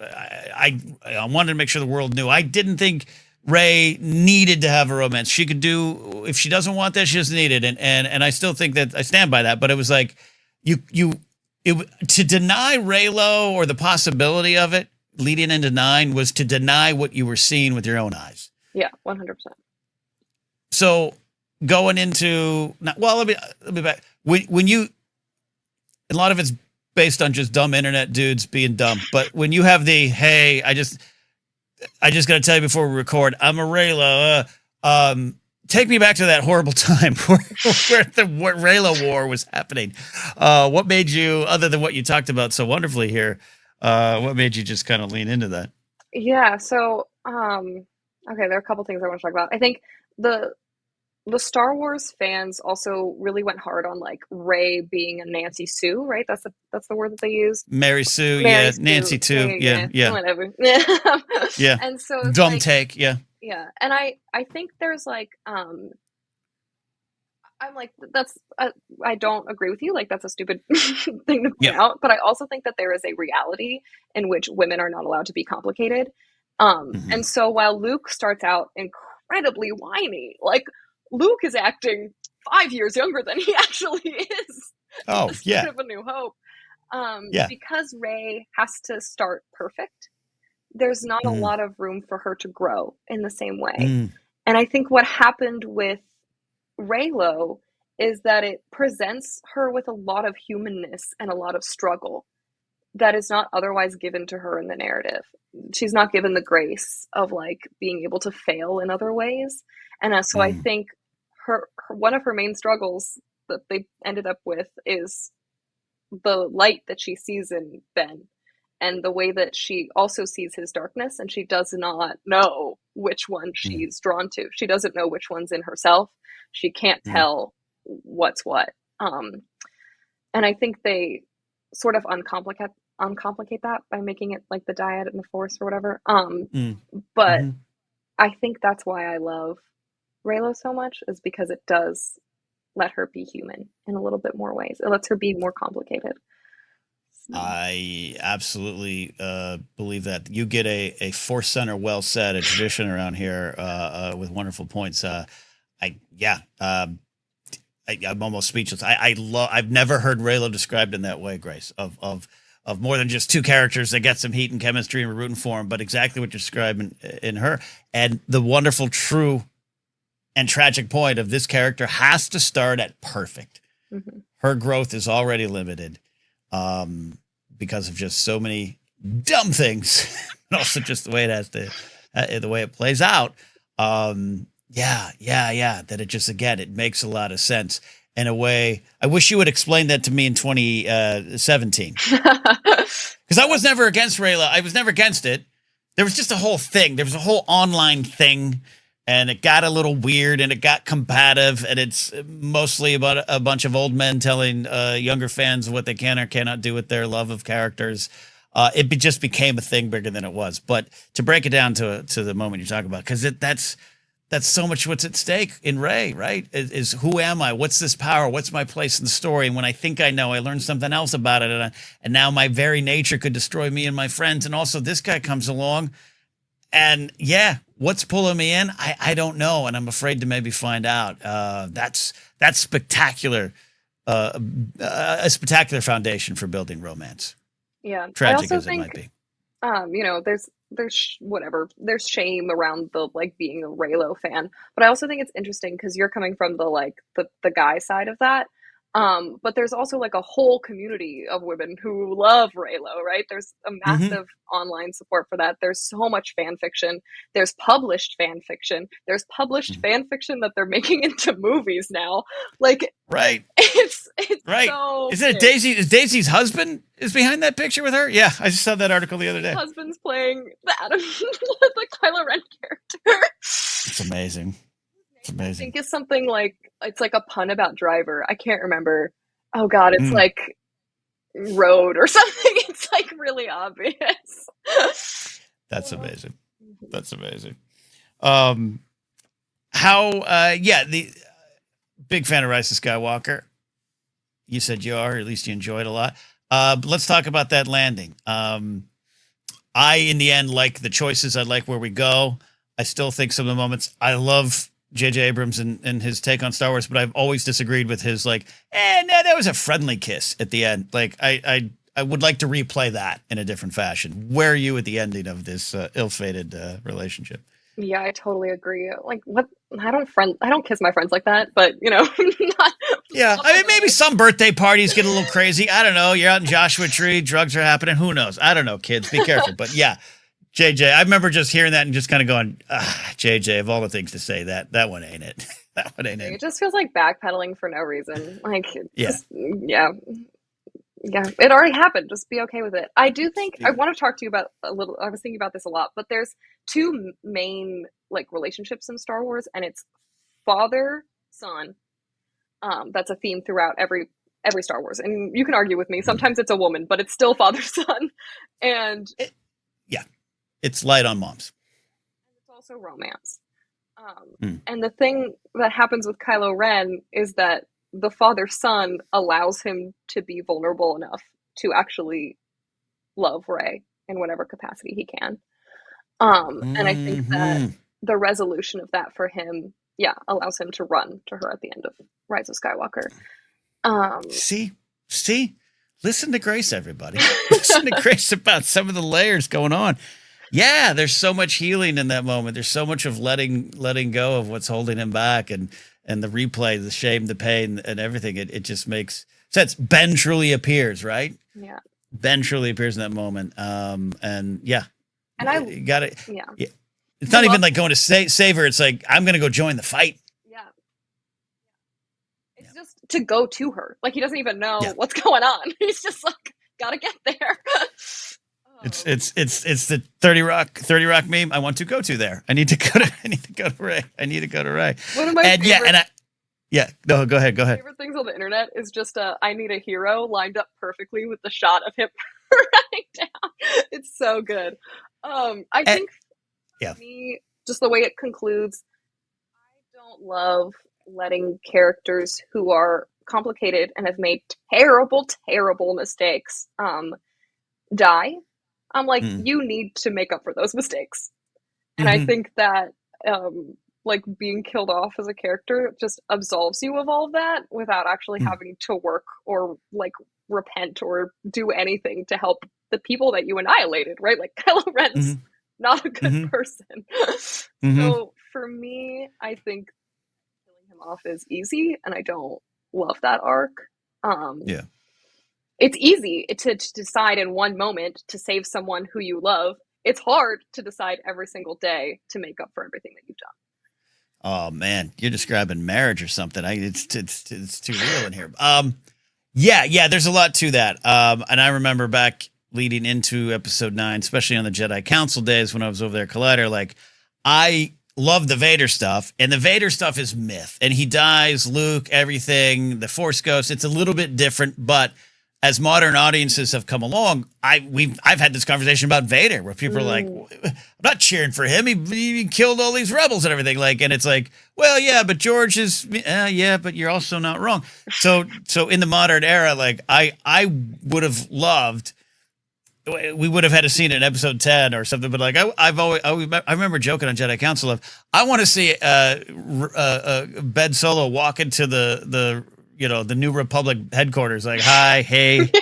Speaker 1: I wanted to make sure the world knew. I didn't think Rey needed to have a romance. She could do, if she doesn't want that, she doesn't need it. And I still think that I stand by that. But it was like to deny Reylo or the possibility of it leading into 9 was to deny what you were seeing with your own eyes.
Speaker 2: Yeah, 100%.
Speaker 1: So going into, well, let me back. When you, a lot of it's based on just dumb internet dudes being dumb. But when you have the, hey, I just got to tell you before we record, I'm a Reylo. Take me back to that horrible time where the Reylo War was happening. What made you, other than what you talked about so wonderfully here, what made you just kind of lean into that?
Speaker 2: Yeah, so okay, there are a couple things I want to talk about. I think the Star Wars fans also really went hard on like Rey being a Nancy Sue, right? That's the word that they used.
Speaker 1: Mary Sue,
Speaker 2: Mary
Speaker 1: yeah.
Speaker 2: Sue,
Speaker 1: Nancy too, yeah.
Speaker 2: whatever.
Speaker 1: Yeah.
Speaker 2: And so it's
Speaker 1: Dumb
Speaker 2: like,
Speaker 1: take, yeah.
Speaker 2: yeah, and I think there's like I'm like that's I don't agree with you. Like that's a stupid thing to
Speaker 1: Yeah.
Speaker 2: point out. But I also think that there is a reality in which women are not allowed to be complicated.
Speaker 1: Mm-hmm.
Speaker 2: And so while Luke starts out incredibly whiny, like Luke is acting 5 years younger than he actually is at
Speaker 1: Oh,
Speaker 2: the start
Speaker 1: yeah.
Speaker 2: of A New Hope.
Speaker 1: Yeah.
Speaker 2: Because Rey has to start perfect, there's not a
Speaker 1: Mm,
Speaker 2: lot of room for her to grow in the same way.
Speaker 1: mm,
Speaker 2: And I think what happened with Reylo is that it presents her with a lot of humanness and a lot of struggle that is not otherwise given to her in the narrative. She's not given the grace of like being able to fail in other ways. And so I
Speaker 1: mm,
Speaker 2: think her one of her main struggles that they ended up with is the light that she sees in Ben and the way that she also sees his darkness, and she does not know which one
Speaker 1: mm,
Speaker 2: she's drawn to. She doesn't know which one's in herself. She can't
Speaker 1: mm,
Speaker 2: tell what's what. And I think they sort of uncomplicate that by making it like the dyad and the force or whatever.
Speaker 1: mm,
Speaker 2: But
Speaker 1: mm-hmm.
Speaker 2: I think that's why I love Reylo so much, is because it does let her be human in a little bit more ways. It lets her be more complicated. So.
Speaker 1: I absolutely believe that. You get a ForceCenter well said, a tradition around here with wonderful points. I'm almost speechless. I've never heard Raylo described in that way, Grace, of more than just two characters that get some heat and chemistry and we're rooting for them, but exactly what you're describing in her. And the wonderful, true, and tragic point of this character has to start at perfect.
Speaker 2: Mm-hmm.
Speaker 1: Her growth is already limited because of just so many dumb things, and also just the way it has to, the way it plays out. That it just, again, it makes a lot of sense in a way. I wish you would explain that to me in 2017. Because I was never against Rayla. I was never against it. There was just a whole thing. There was a whole online thing, and it got a little weird, and it got combative, and it's mostly about a bunch of old men telling younger fans what they can or cannot do with their love of characters. Just became a thing bigger than it was. But to break it down to the moment you're talking about, because that's so much what's at stake in Rey, right? Is who am I? What's this power? What's my place in the story? And when I think I know, I learn something else about it. And now my very nature could destroy me and my friends. And also this guy comes along and what's pulling me in? I don't know. And I'm afraid to maybe find out. That's spectacular. A spectacular foundation for building romance.
Speaker 2: Yeah. I
Speaker 1: Tragic
Speaker 2: also
Speaker 1: as it
Speaker 2: think,
Speaker 1: might be.
Speaker 2: there's shame around the like being a Reylo fan, but I also think it's interesting because you're coming from the like the guy side of that. But there's also like a whole community of women who love Reylo, right? There's a
Speaker 1: Hmm.
Speaker 2: massive online support for that. There's so much fan fiction. There's published fan fiction. There's published fan fiction that they're making into movies now. Like
Speaker 1: Right.
Speaker 2: it's
Speaker 1: Right.
Speaker 2: so
Speaker 1: Isn't it
Speaker 2: big.
Speaker 1: Daisy? Is Daisy's husband is behind that picture with her? Yeah, I just saw that article the other
Speaker 2: His
Speaker 1: day.
Speaker 2: husband's playing the Adam, the Kylo Ren character.
Speaker 1: It's amazing. It's
Speaker 2: I
Speaker 1: amazing.
Speaker 2: think is something like it's like a pun about Driver. I can't remember. Oh God, it's
Speaker 1: Mm,
Speaker 2: like road or something. It's like really obvious.
Speaker 1: that's amazing. That's amazing. Um, how? Yeah, the big fan of Rise of Skywalker. You said you are, or at least you enjoyed a lot. But let's talk about that landing. I, in the end, like the choices. I like where we go. I still think some of the moments. I love J.J. Abrams and his take on Star Wars, but I've always disagreed with his like, no, that was a friendly kiss at the end. Like, I would like to replay that in a different fashion. Where are you at the ending of this ill-fated relationship?
Speaker 2: Yeah, I totally agree. Like what I don't kiss my friends like that, but you know, not
Speaker 1: Yeah,
Speaker 2: not
Speaker 1: I
Speaker 2: all
Speaker 1: mean, maybe
Speaker 2: day.
Speaker 1: some birthday parties get a little crazy. I don't know. You're out in Joshua Tree, drugs are happening. Who knows? I don't know, kids. Be careful. But yeah, JJ, I remember just hearing that and just kind of going, JJ, of all the things to say, that one ain't it. That one ain't
Speaker 2: It
Speaker 1: it.
Speaker 2: just feels like backpedaling for no reason. Like
Speaker 1: Yeah.
Speaker 2: just yeah. Yeah, it already happened. Just be okay with it. I do think I want to talk to you about a little. I was thinking about this a lot, but there's two main like relationships in Star Wars, and it's father son. That's a theme throughout every Star Wars, and you can argue with me.
Speaker 1: Mm.
Speaker 2: Sometimes it's a woman, but it's still father son, and
Speaker 1: It, yeah. It's light on moms.
Speaker 2: it's also romance.
Speaker 1: Mm.
Speaker 2: And the thing that happens with Kylo Ren is that the father son allows him to be vulnerable enough to actually love Rey in whatever capacity he can. And I think that
Speaker 1: Hmm.
Speaker 2: the resolution of that for him, yeah, allows him to run to her at the end of Rise of Skywalker. Um,
Speaker 1: See? See? Listen to Grace, everybody. Listen to Grace about some of the layers going on. Yeah, there's so much healing in that moment. There's so much of letting go of what's holding him back and the replay, the shame, the pain, and everything. It just makes sense. Ben truly appears, right?
Speaker 2: yeah,
Speaker 1: Ben truly appears in that moment. And yeah,
Speaker 2: and I,
Speaker 1: you got it.
Speaker 2: yeah,
Speaker 1: Yeah. It's
Speaker 2: the
Speaker 1: not even
Speaker 2: love,
Speaker 1: like going to save her. It's like I'm going to go join the fight.
Speaker 2: yeah,
Speaker 1: Yeah.
Speaker 2: it's just to go to her. Like he doesn't even
Speaker 1: Yeah.
Speaker 2: know what's going on. He's just like, gotta get there.
Speaker 1: It's
Speaker 2: um,
Speaker 1: it's it's it's the 30 Rock meme. I want to go to there. I need to go to Ray. I need to go to Ray.
Speaker 2: one of my
Speaker 1: And yeah,
Speaker 2: favorite
Speaker 1: and I yeah, no, go ahead, go ahead.
Speaker 2: favorite things on the internet is just I need a hero lined up perfectly with the shot of him running down. It's so good. I
Speaker 1: And,
Speaker 2: think
Speaker 1: yeah.
Speaker 2: for me, just the way it concludes, I don't love letting characters who are complicated and have made terrible, terrible mistakes die. I'm like,
Speaker 1: Mm,
Speaker 2: you need to make up for those mistakes. And I
Speaker 1: mm-hmm,
Speaker 2: think that like being killed off as a character just absolves you of all of that without actually
Speaker 1: mm,
Speaker 2: having to work or like repent or do anything to help the people that you annihilated, right? Like Kylo Ren's
Speaker 1: mm-hmm,
Speaker 2: not a good
Speaker 1: mm-hmm,
Speaker 2: person.
Speaker 1: mm-hmm.
Speaker 2: So for me, I think killing him off is easy, and I don't love that arc. Um,
Speaker 1: Yeah.
Speaker 2: it's easy to decide in one moment to save someone who you love. It's hard to decide every single day to make up for everything that you've
Speaker 1: Oh man, you're describing marriage or something. It's too real in here. Yeah, there's a lot to that. And I remember back leading into episode 9, especially on the Jedi Council days when I was over there at Collider, like I love the Vader stuff, and the Vader stuff is myth. And he dies, Luke, everything, the Force Ghost, it's a little bit different, but as modern audiences have come along, I've had this conversation about Vader where people are like,
Speaker 2: done.
Speaker 1: I'm not cheering for him. He killed all these rebels and everything. Like, and it's like, well, yeah, but George is, yeah, but you're also not wrong. So in the modern era, like I would have loved, we would have had a scene in episode 10 or something, but like I remember joking on Jedi Council of, I want to see Ben Solo walk into the New Republic headquarters, like, hi, hey,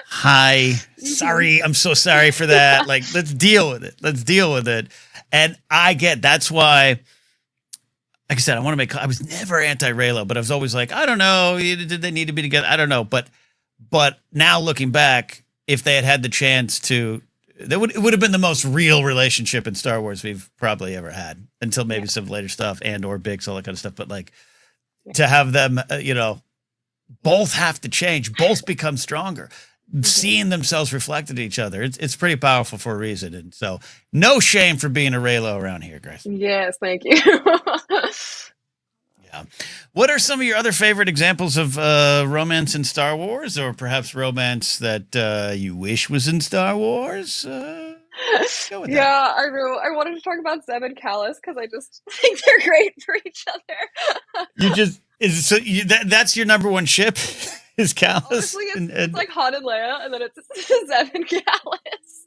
Speaker 1: hi, sorry, I'm so sorry for that. Like, let's deal with it. Let's deal with it. And that's why like I said, I was never anti-Raylo, but I was always like, I don't know, did they need to be together? I don't know, but now looking back, if they had had the chance to, it would have been the most real relationship in Star Wars we've probably ever had, until maybe some later stuff and or Bix, all that kind of stuff. But like to have them, both have to change, both become stronger, seeing themselves reflected in each other. It's pretty powerful for a reason. And so no shame for being a Raylo around here, Grace.
Speaker 2: Yes, thank you.
Speaker 1: Yeah. What are some of your other favorite examples of romance in Star Wars, or perhaps romance that you wish was in Star Wars? Go with that.
Speaker 2: I know. I wanted to talk about Zeb and Callus because I just think they're great for each other.
Speaker 1: That's your number one ship is Callus?
Speaker 2: Honestly, it's like Han and Leia, and then it's Zeb and Callus.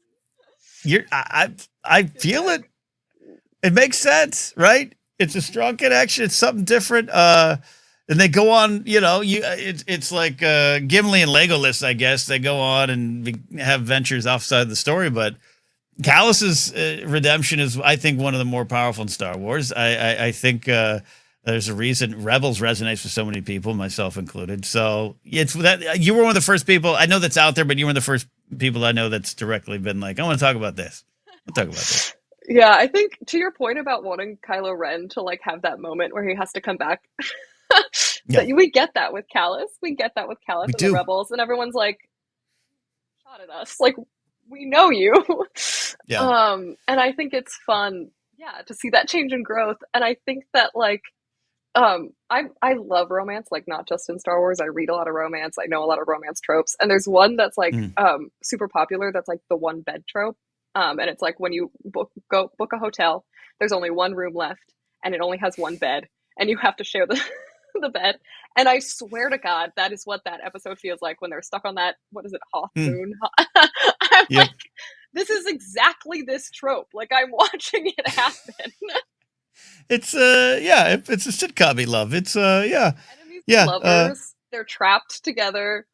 Speaker 1: I feel it. It makes sense, right? It's a strong connection. It's something different. And they go on, it's like Gimli and Legolas, I guess. They go on and have ventures outside the story. But Callus's redemption is, I think, one of the more powerful in Star Wars. I think there's a reason Rebels resonates with so many people, myself included. So it's that you were one of the first people I know that's out there, but you were the first people I know that's directly been like, I want to talk about this. I'll talk about this.
Speaker 2: Yeah, I think to your point about wanting Kylo Ren to like have that moment where he has to come back, we get that with Callus. We get that with Callus and the Rebels, and everyone's like, shot at us. Like, we know you.
Speaker 1: Yeah.
Speaker 2: And I think it's fun, to see that change and growth. And I think that like, I love romance, like not just in Star Wars. I read a lot of romance. I know a lot of romance tropes, and there's one that's like super popular. That's like the one bed trope. And it's like when you book a hotel, there's only one room left, and it only has one bed, and you have to share the the bed. And I swear to God, that is what that episode feels like when they're stuck on that, what is it, Hoth Moon? I'm like, this is exactly this trope. Like, I'm watching it happen.
Speaker 1: It's it's a sitcom love. It's
Speaker 2: enemies to lovers. They're trapped together.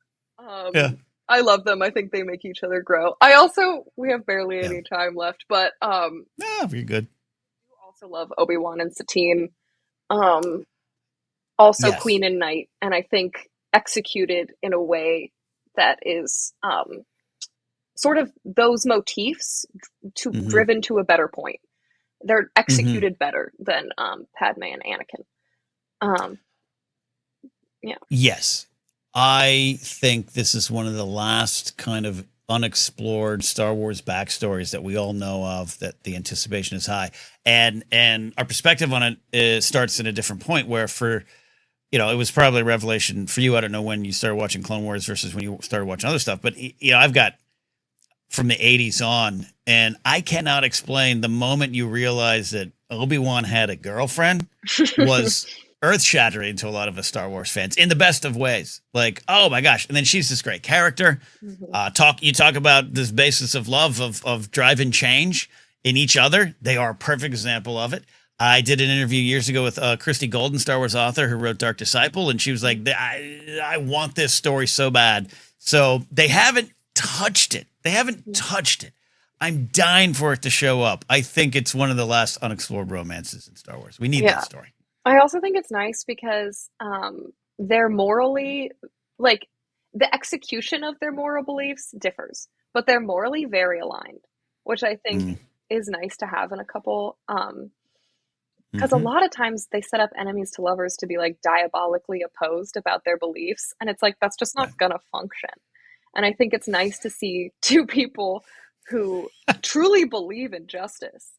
Speaker 2: I love them. I think they make each other grow. We have barely any time left, but
Speaker 1: very good.
Speaker 2: You also love Obi-Wan and Satine. Queen and Knight, and I think executed in a way that is sort of those motifs driven to a better point. They're executed better than Padme and Anakin.
Speaker 1: Yes. I think this is one of the last kind of unexplored Star Wars backstories that we all know of, that the anticipation is high. And our perspective on it starts at a different point where it was probably a revelation for you. I don't know when you started watching Clone Wars versus when you started watching other stuff, but I've got from the 80s on, and I cannot explain the moment you realize that Obi-Wan had a girlfriend was earth-shattering to a lot of us Star Wars fans in the best of ways. Like, oh my gosh. And then she's this great character. You talk about this basis of love, of drive and change in each other. They are a perfect example of it. I did an interview years ago with Christy Golden, Star Wars author who wrote Dark Disciple, and she was like, I want this story so bad. So they haven't touched it. I'm dying for it to show up. I think it's one of the last unexplored romances in Star Wars. We need that story.
Speaker 2: I also think it's nice because they're morally, like, the execution of their moral beliefs differs, but they're morally very aligned, which I think is nice to have in a couple. Because a lot of times they set up enemies to lovers to be like diabolically opposed about their beliefs. And it's like, that's just not going to function. And I think it's nice to see two people who truly believe in justice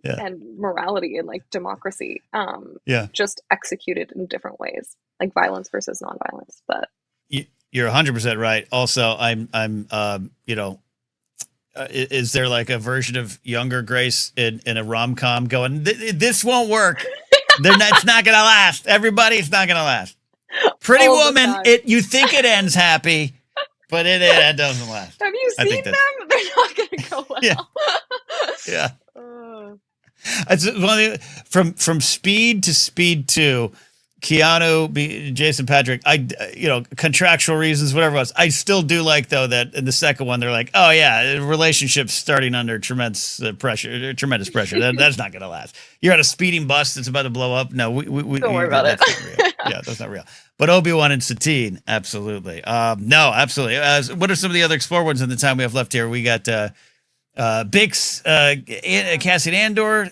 Speaker 2: and morality and like democracy, just executed in different ways, like violence versus nonviolence. But
Speaker 1: you're 100% right. Also, is there like a version of younger Grace in a rom-com going, this won't work. It's not going to last. Everybody, it's not going to last. Pretty Woman, you think it ends happy, but it doesn't last.
Speaker 2: Have you seen them? They're not going to go well.
Speaker 1: Yeah. It's from Speed to Speed 2. Jason Patrick, contractual reasons, whatever else. I still do like, though, that in the second one, they're like, oh, yeah, relationships starting under tremendous pressure. That's not going to last. You're on a speeding bus that's about to blow up. No,
Speaker 2: don't worry about it.
Speaker 1: Not real. Yeah, that's not real. But Obi-Wan and Satine, absolutely. No, absolutely. What are some of the other Explore ones in the time we have left here? We got Bix, Cassian Andor.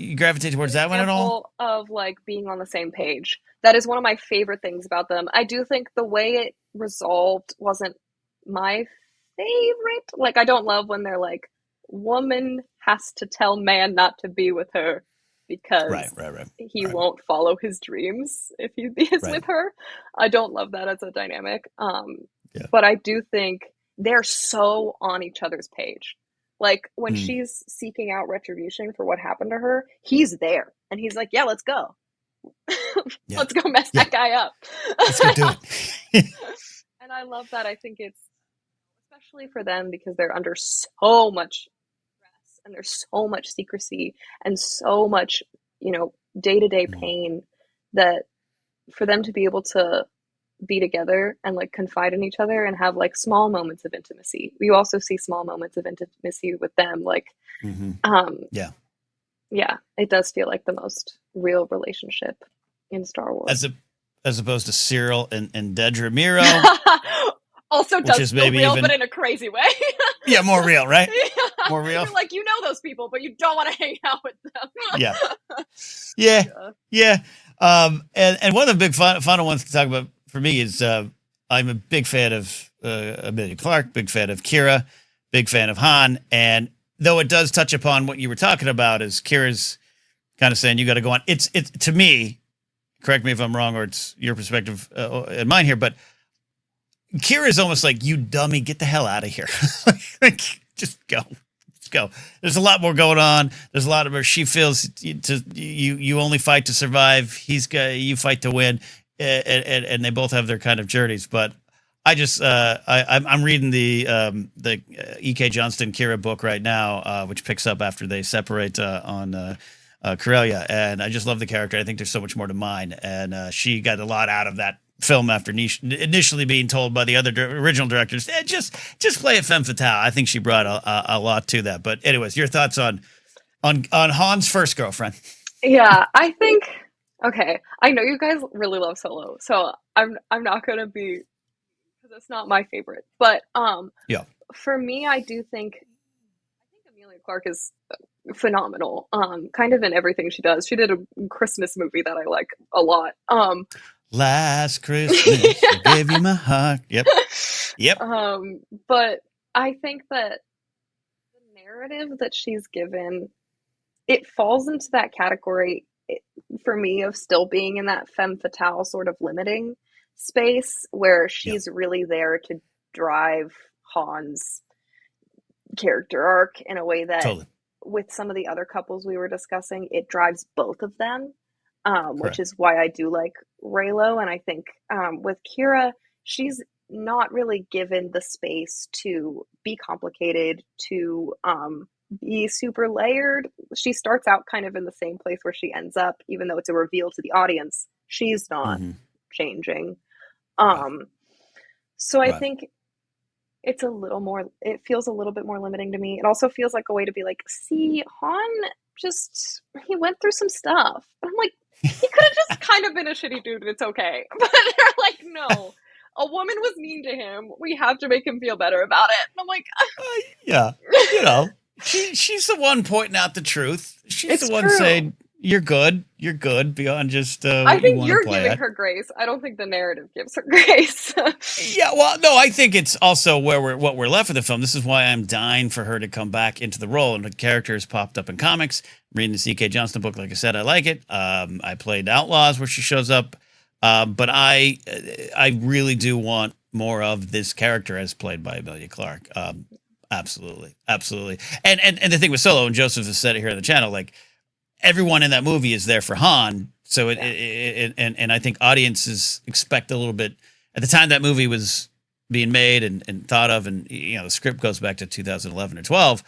Speaker 1: You gravitate towards that one at all?
Speaker 2: Of like being on the same page. That is one of my favorite things about them. I do think the way it resolved wasn't my favorite. Like, I don't love when they're like, woman has to tell man not to be with her because he won't follow his dreams if he is with her. I don't love that as a dynamic. But I do think they're so on each other's page. Like, when she's seeking out retribution for what happened to her, he's there. And he's like, yeah, let's go. Let's go mess that guy up.
Speaker 1: Let's go do it.
Speaker 2: And I love that. I think it's, especially for them, because they're under so much stress and there's so much secrecy and so much, day-to-day pain, that for them to be able to be together and like confide in each other and have like small moments of intimacy. We also see small moments of intimacy with them. Like, it does feel like the most real relationship in Star Wars.
Speaker 1: As opposed to Cyril and Dedra Miro.
Speaker 2: Also does feel real, but in a crazy way.
Speaker 1: Yeah, more real, right? More real.
Speaker 2: You're like, those people, but you don't want to hang out with them.
Speaker 1: Yeah. And one of the big final ones to talk about for me is I'm a big fan of Emilia Clarke, big fan of Kira, big fan of Han. And though it does touch upon what you were talking about, is Kira's kind of saying, you got to go on. It's to me, correct me if I'm wrong, or it's your perspective and mine here, but Kira is almost like, you dummy, get the hell out of here. Like, just go. Let's go. There's a lot more going on. There's a lot of where she feels you only fight to survive. You fight to win. And they both have their kind of journeys, but I just I'm reading the E.K. Johnston Kira book right now, which picks up after they separate on Corellia, and I just love the character. I think there's so much more to mine, and she got a lot out of that film after initially being told by the other original directors, just play a femme fatale. I think she brought a lot to that. But anyways, your thoughts on Han's first girlfriend?
Speaker 2: Yeah, I think. Okay, I know you guys really love Solo, so I'm not gonna be, because it's not my favorite. But for me, I think Emilia Clarke is phenomenal. Kind of in everything she does. She did a Christmas movie that I like a lot.
Speaker 1: Last Christmas, I gave you my heart. Yep.
Speaker 2: But I think that the narrative that she's given, it falls into that category for me of still being in that femme fatale sort of limiting space where she's really there to drive Han's character arc in a way that with some of the other couples we were discussing, it drives both of them, which is why I do like Reylo. And I think with Kira, she's not really given the space to be complicated, to be super layered. She starts out kind of in the same place where she ends up, even though it's a reveal to the audience. She's not changing. So I think it feels a little bit more limiting to me. It also feels like a way to be like, see, Han he went through some stuff. But I'm like, he could have just kind of been a shitty dude. It's okay. But they're like, no, a woman was mean to him. We have to make him feel better about it. And I'm like,
Speaker 1: she's the one pointing out the truth. She's the one saying, you're good beyond just
Speaker 2: I think you're giving her grace. I don't think the narrative gives her grace.
Speaker 1: Yeah, well, no, I think it's also what we're left with the film. This is why I'm dying for her to come back into the role. And the character has popped up in comics. I'm reading the C.K. Johnston book, like I said, I like it. I played Outlaws where she shows up. But I really do want more of this character as played by Emilia Clarke. Absolutely. And the thing with Solo, and Joseph has said it here on the channel, like, everyone in that movie is there for Han. So and I think audiences expect a little bit. At the time that movie was being made and thought of, and the script goes back to 2011 or 12.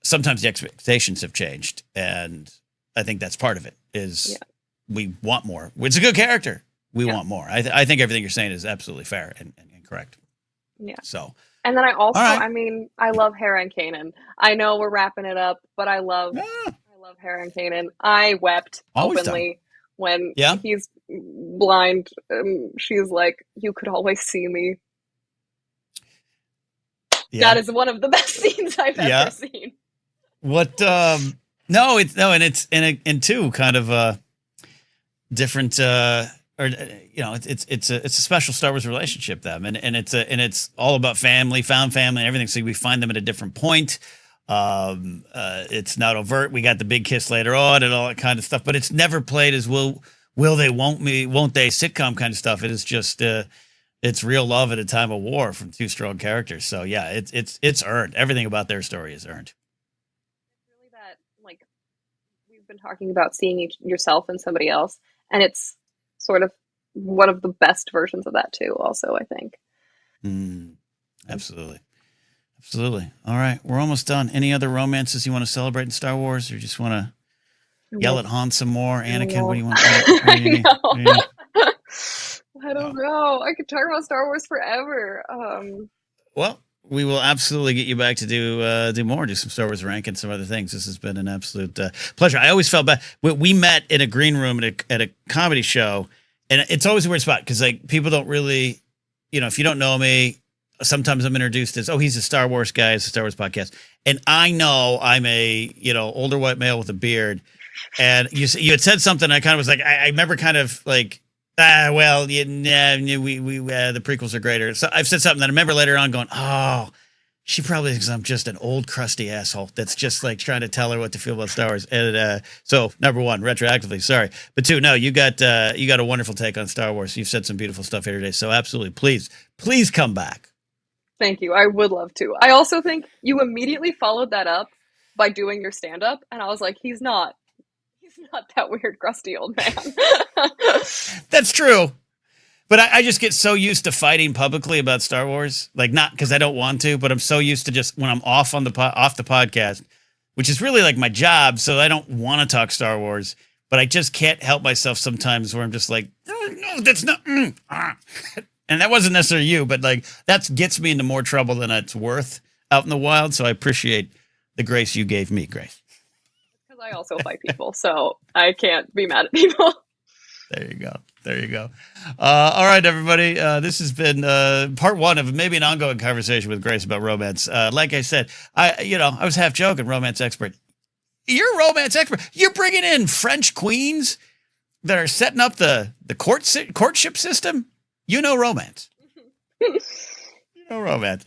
Speaker 1: Sometimes the expectations have changed, and I think that's part of it. Is we want more. It's a good character. We
Speaker 2: Yeah.
Speaker 1: want more. I think everything you're saying is absolutely fair and correct.
Speaker 2: Yeah.
Speaker 1: So,
Speaker 2: And then I also,
Speaker 1: all right.
Speaker 2: I mean, I love Hera and Kanan. I know we're wrapping it up, but I love
Speaker 1: Ah,
Speaker 2: Hera and Kanan. I wept
Speaker 1: always done.
Speaker 2: openly when
Speaker 1: Yeah.
Speaker 2: he's blind. She's like, "You could always see me."
Speaker 1: Yeah.
Speaker 2: That is one of the best scenes I've ever seen.
Speaker 1: What? No, and two kind of different. Or it's a special Star Wars relationship. Them and it's all about family, found family, and everything. So we find them at a different point. It's not overt. We got the big kiss later on and all that kind of stuff, but it's never played as will they, won't they sitcom kind of stuff. It is just it's real love at a time of war from two strong characters. So yeah, it's earned. Everything about their story is earned.
Speaker 2: It's really that, like, we've been talking about seeing yourself and somebody else, and it's sort of one of the best versions of that too. Also, I think.
Speaker 1: Absolutely. Absolutely. All right. We're almost done. Any other romances you want to celebrate in Star Wars, or just want to yell at Han some more? Anakin, what do you want?
Speaker 2: I don't know. I could talk about Star Wars forever.
Speaker 1: Well, we will absolutely get you back to do more, do some Star Wars rank and some other things. This has been an absolute pleasure. I always felt bad. We met in a green room at a comedy show, and it's always a weird spot because like people don't really, if you don't know me, sometimes I'm introduced as, oh, he's a Star Wars guy, it's a Star Wars podcast. And I know I'm a, older white male with a beard. And you had said something, I kind of was like, I remember kind of like, the prequels are greater. So I've said something that I remember later on going, oh, she probably thinks I'm just an old crusty asshole that's just like trying to tell her what to feel about Star Wars. And so number one, retroactively, sorry. But two, no, you got a wonderful take on Star Wars. You've said some beautiful stuff here today. So absolutely, please come back.
Speaker 2: Thank you. I would love to. I also think you immediately followed that up by doing your stand-up, and I was like, he's not that weird, crusty old man.
Speaker 1: That's true. But I just get so used to fighting publicly about Star Wars, like not because I don't want to, but I'm so used to just when I'm off on off the podcast, which is really like my job. So I don't want to talk Star Wars, but I just can't help myself sometimes where I'm just like, no, that's not. And that wasn't necessarily you, but like that gets me into more trouble than it's worth out in the wild. So I appreciate the grace you gave me, Grace.
Speaker 2: Because I also fight people, so I can't be mad at people.
Speaker 1: There you go. All right, everybody. This has been part one of maybe an ongoing conversation with Grace about romance. Like I said, I was half joking, romance expert. You're a romance expert. You're bringing in French queens that are setting up the courtship system. You know romance. Romance.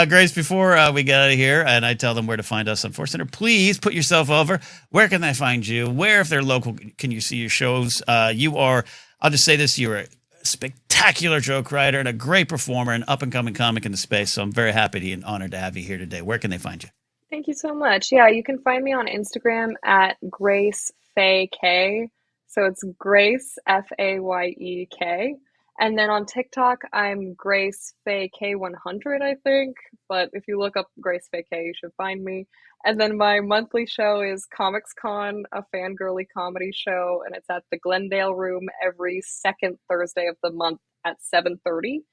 Speaker 1: Grace, before we get out of here and I tell them where to find us on ForceCenter, please put yourself over. Where can they find you? Where, if they're local, can you see your shows? I'll just say this, you're a spectacular joke writer and a great performer, an up-and-coming comic in the space, so I'm very happy and honored to have you here today. Where can they find you?
Speaker 2: Thank you so much. Yeah, you can find me on Instagram at Grace Faye K. So it's Grace Fayek. And then on TikTok, I'm Grace Faye K100, I think. But if you look up Grace Faye K, you should find me. And then my monthly show is Comics Con, a fangirly comedy show, and it's at the Glendale Room every second Thursday of the month at 7:30.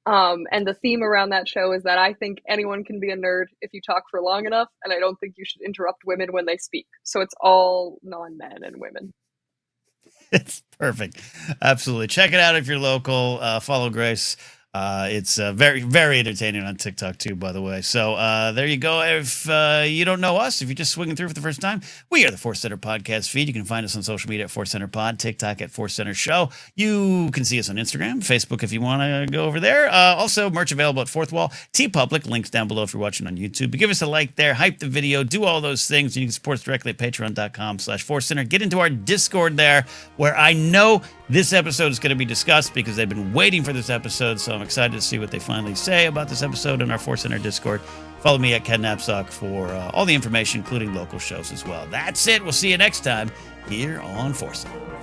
Speaker 2: And the theme around that show is that I think anyone can be a nerd if you talk for long enough, and I don't think you should interrupt women when they speak. So it's all non-men and women.
Speaker 1: It's perfect. Absolutely. Check it out if you're local. Follow Grace. It's very, very entertaining on TikTok too, by the way. So there you go. If you don't know us, if you're just swinging through for the first time, we are the ForceCenter podcast feed. You can find us on social media at ForceCenter Pod, TikTok at ForceCenter Show. You can see us on Instagram, Facebook if you want to go over there. Also, merch available at Fourth Wall, TeePublic, links down below if you're watching on YouTube. But give us a like there, hype the video, do all those things. And you can support us directly at patreon.com/ForceCenter. Get into our Discord there, where I know this episode is going to be discussed because they've been waiting for this episode. So I'm excited to see what they finally say about this episode in our ForceCenter Discord. Follow me at Ken Napzok for all the information, including local shows as well. That's it. We'll see you next time here on ForceCenter.